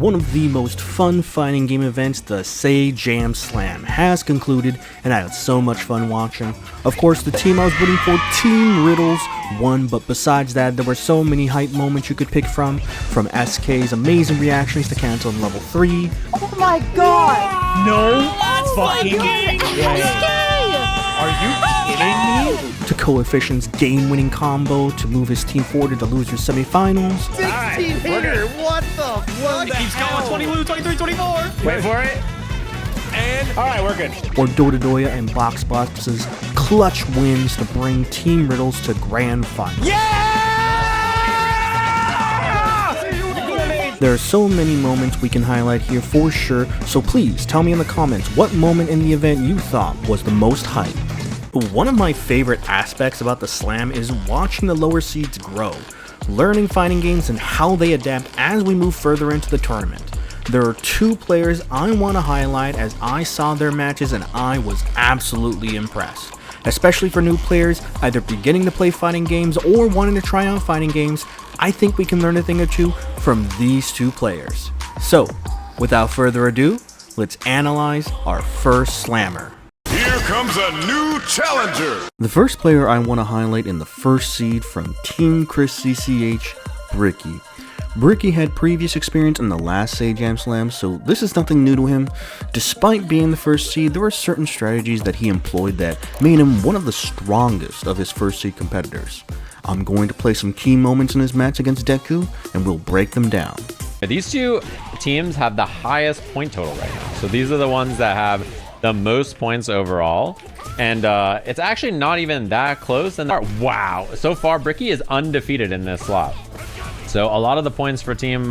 One of the most fun fighting game events, the Sajam Slam, has concluded, and I had so much fun watching. Of course, the team I was rooting for, Team Riddles, won, but besides that, there were so many hype moments you could pick from SK's amazing reactions to cancel in level 3. Oh my god! No fucking way. Are you kidding me? To Coefficient's game-winning combo to move his team forward to the loser's semifinals. 16 hitter, what the fuck? It keeps going, 20 lose, 23, 24. Wait for it. And Alright, we're good. Or Dododoya and Boxbox's clutch wins to bring Team Riddles to grand final. There are so many moments we can highlight here for sure, so please tell me in the comments what moment in the event you thought was the most hype. One of my favorite aspects about the Slam is watching the lower seeds grow, learning fighting games and how they adapt as we move further into the tournament. There are two players I want to highlight as I saw their matches and I was absolutely impressed. Especially for new players, either beginning to play fighting games or wanting to try out fighting games, I think we can learn a thing or two from these two players. So, without further ado, let's analyze our first Slammer. Here comes a new challenger! The first player I want to highlight in the first seed from Team Chris CCH, Bricky. Bricky had previous experience in the last Sajam Slam, so this is nothing new to him. Despite being the first seed, there were certain strategies that he employed that made him one of the strongest of his first seed competitors. I'm going to play some key moments in his match against Deku, and we'll break them down. These two teams have the highest point total right now. So these are the ones that have the most points overall. And it's actually not even that close. And wow, so far Bricky is undefeated in this slot. So a lot of the points for Team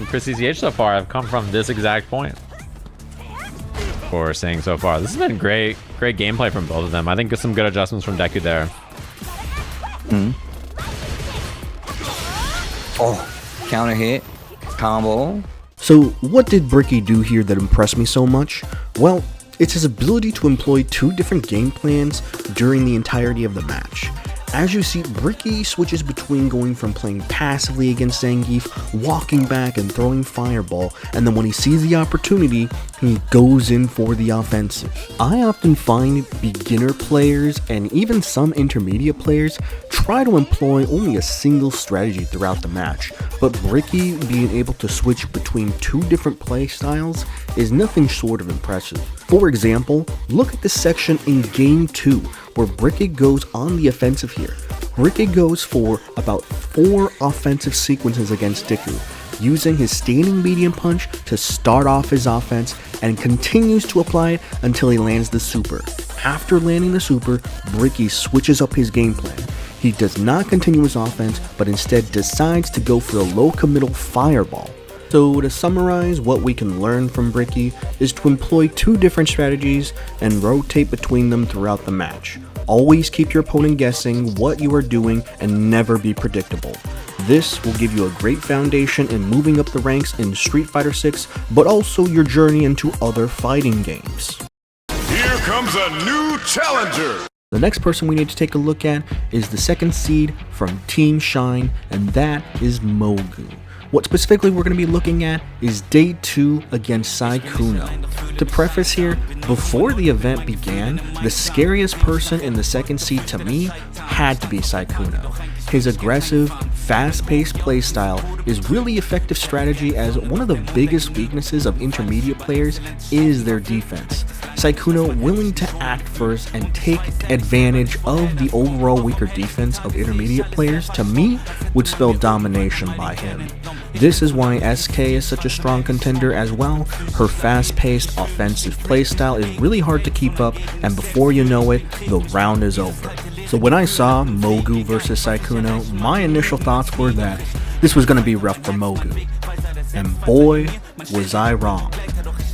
Chris CCH so far have come from this exact point. For saying so far, this has been great gameplay from both of them. I think some good adjustments from Deku there. Oh, counter hit, combo. So what did Bricky do here that impressed me so much? Well, it's his ability to employ two different game plans during the entirety of the match. As you see, Bricky switches between going from playing passively against Zangief, walking back and throwing Fireball, and then when he sees the opportunity, he goes in for the offensive. I often find beginner players and even some intermediate players try to employ only a single strategy throughout the match, but Bricky being able to switch between two different play styles is nothing short of impressive. For example, look at this section in Game 2, where Bricky goes on the offensive here. Bricky goes for about 4 offensive sequences against Deku, using his standing medium punch to start off his offense and continues to apply it until he lands the super. After landing the super, Bricky switches up his game plan. He does not continue his offense, but instead decides to go for the low committal Fireball. So to summarize, what we can learn from Bricky is to employ two different strategies and rotate between them throughout the match. Always keep your opponent guessing what you are doing and never be predictable. This will give you a great foundation in moving up the ranks in Street Fighter 6, but also your journey into other fighting games. Here comes a new challenger! The next person we need to take a look at is the second seed from Team Shine, and that is Mogu. What specifically we're going to be looking at is Day 2 against Sykkuno. To preface here, before the event began, the scariest person in the second seed to me had to be Sykkuno. His aggressive, fast-paced playstyle is really effective strategy, as one of the biggest weaknesses of intermediate players is their defense. Sykkuno willing to act first and take advantage of the overall weaker defense of intermediate players, to me, would spell domination by him. This is why SK is such a strong contender as well. Her fast-paced offensive playstyle is really hard to keep up, and before you know it, the round is over. So when I saw Mogu versus Sykkuno, my initial thoughts were that this was going to be rough for Mogu. And boy, was I wrong.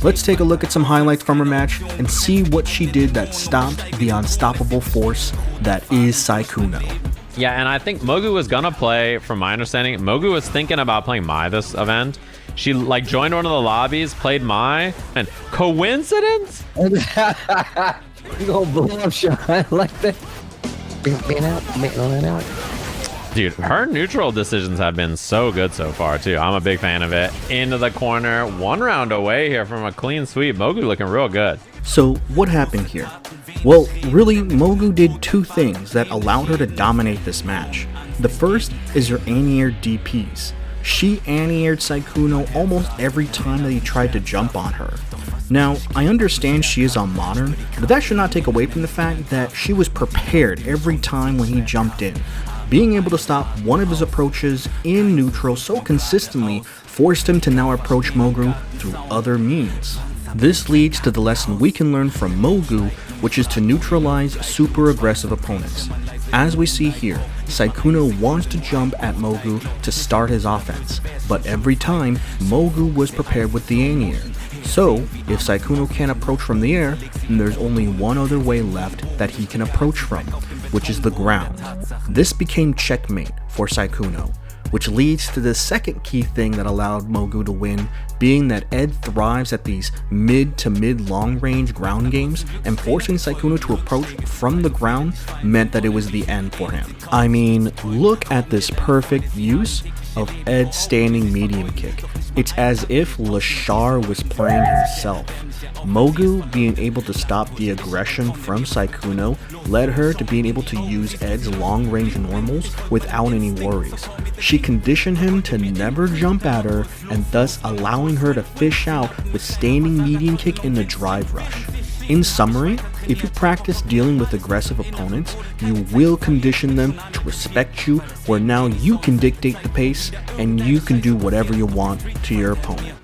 Let's take a look at some highlights from her match and see what she did that stopped the unstoppable force that is Sykkuno. Yeah, and I think Mogu was gonna play, from my understanding, Mogu was thinking about playing Mai this event. She like joined one of the lobbies, played Mai, and coincidence? You gonna blow up shot like that? Bring out. Dude, her neutral decisions have been so good so far, too. I'm a big fan of it. Into the corner, 1 round away here from a clean sweep. Mogu looking real good. So what happened here? Well, really, Mogu did 2 things that allowed her to dominate this match. The first is her anti-air DPs. She anti-aired Sykkuno almost every time that he tried to jump on her. Now, I understand she is on Modern, but that should not take away from the fact that she was prepared every time when he jumped in. Being able to stop one of his approaches in neutral so consistently forced him to now approach Mogu through other means. This leads to the lesson we can learn from Mogu, which is to neutralize super aggressive opponents. As we see here, Sykkuno wants to jump at Mogu to start his offense, but every time, Mogu was prepared with the anti-air. So, if Sykkuno can't approach from the air, then there's only one other way left that he can approach from, which is the ground. This became checkmate for Sykkuno, which leads to the second key thing that allowed Mogu to win, being that Ed thrives at these mid to mid long range ground games, and forcing Sykkuno to approach from the ground meant that it was the end for him. I mean, look at this perfect use of Ed's standing medium kick. It's as if Lashar was playing himself. Mogu being able to stop the aggression from Sykkuno led her to being able to use Ed's long range normals without any worries. She conditioned him to never jump at her, and thus allowing her to fish out with standing medium kick in the drive rush. In summary, if you practice dealing with aggressive opponents, you will condition them to respect you, where now you can dictate the pace and you can do whatever you want to your opponent.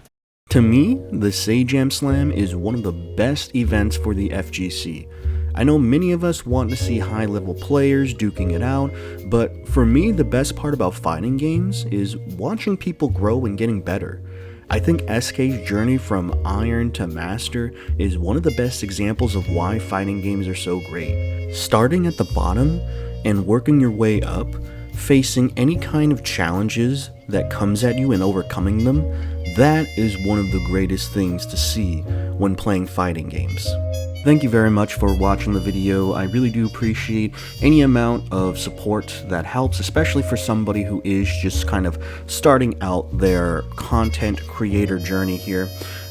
To me, the Sajam Slam is one of the best events for the FGC. I know many of us want to see high-level players duking it out, but for me, the best part about fighting games is watching people grow and getting better. I think SK's journey from Iron to Master is one of the best examples of why fighting games are so great. Starting at the bottom and working your way up, facing any kind of challenges that comes at you and overcoming them, that is one of the greatest things to see when playing fighting games. Thank you very much for watching the video. I really do appreciate any amount of support that helps, especially for somebody who is just kind of starting out their content creator journey here.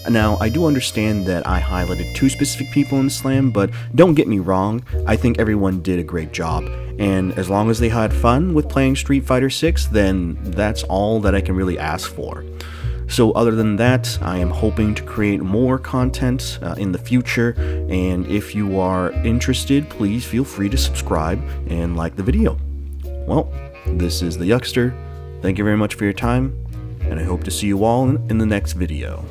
Now, I do understand that I highlighted 2 specific people in the slam, but don't get me wrong, I think everyone did a great job. And as long as they had fun with playing Street Fighter 6, then that's all that I can really ask for. So other than that, I am hoping to create more content in the future, and if you are interested, please feel free to subscribe and like the video. Well, this is the Yuckster. Thank you very much for your time, and I hope to see you all in the next video.